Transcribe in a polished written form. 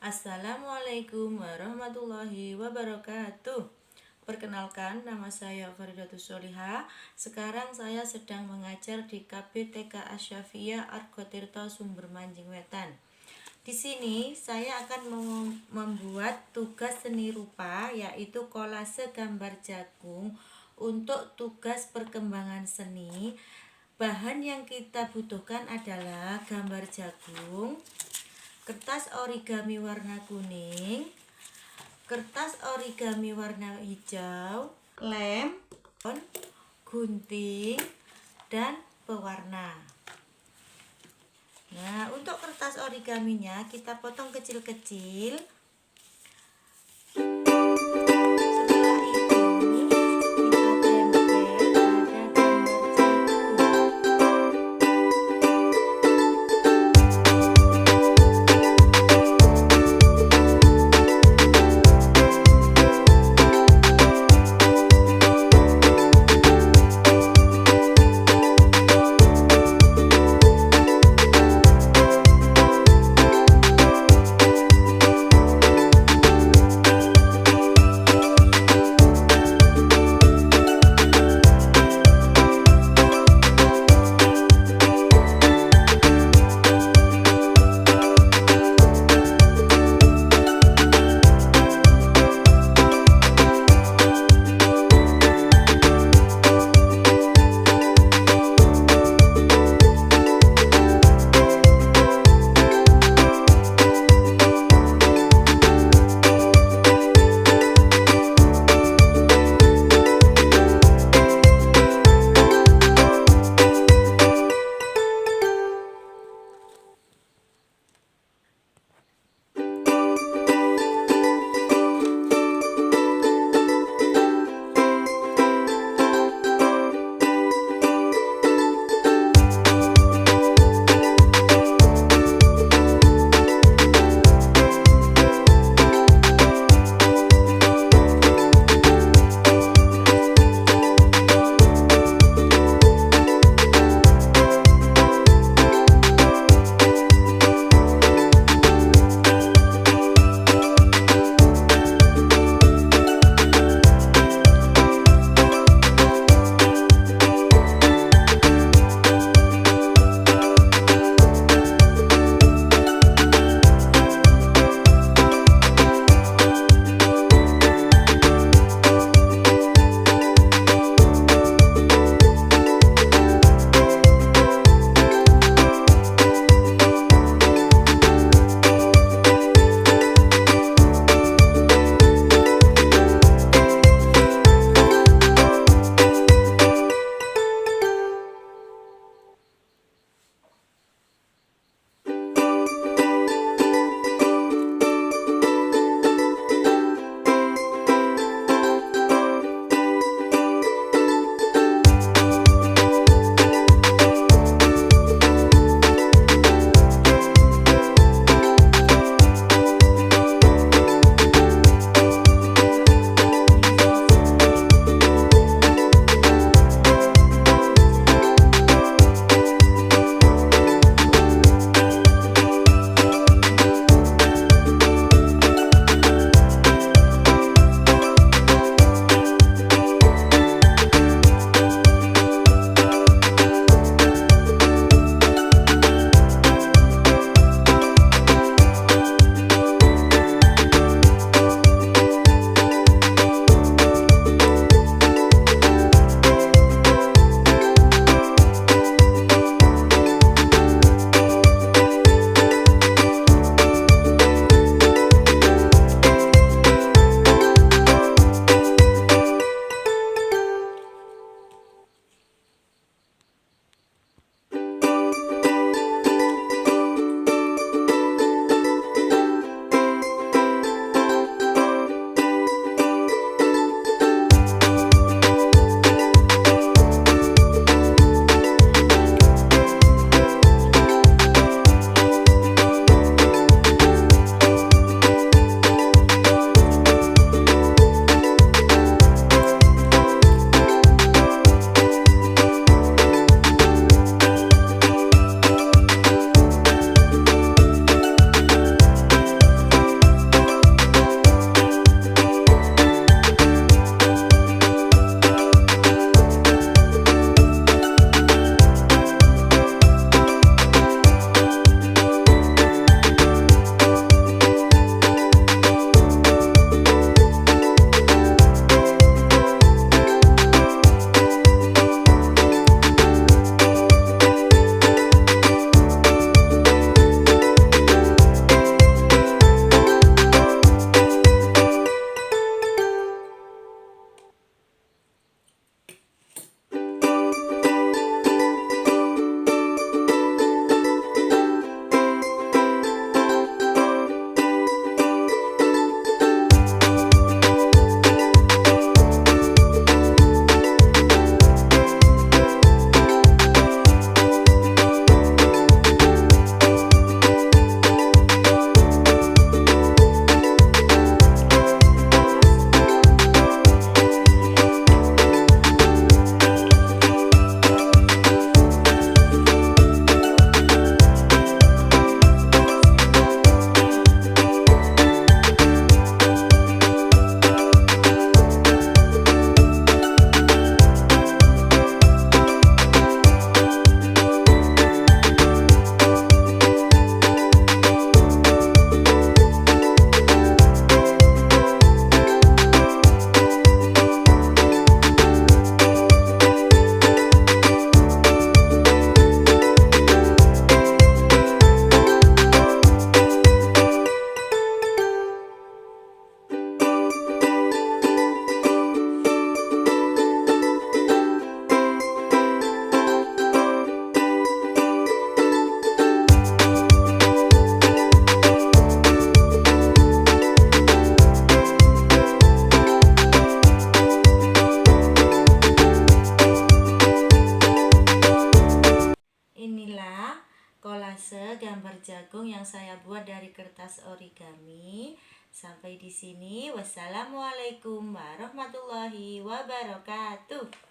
Assalamualaikum warahmatullahi wabarakatuh. Perkenalkan, nama saya Faridatus Sholiha. Sekarang saya sedang mengajar di KBTK Asyafiyah Argotirto Sumber Manjing Wetan. Di sini saya akan membuat tugas seni rupa, yaitu kolase gambar jagung untuk tugas perkembangan seni. Bahan yang kita butuhkan adalah gambar jagung, kertas origami warna kuning, kertas origami warna hijau, lem, gunting, dan pewarna. Nah, untuk kertas origaminya kita potong kecil-kecil. kolase gambar jagung yang saya buat dari kertas origami. Sampai di sini. Wassalamualaikum warahmatullahi wabarakatuh.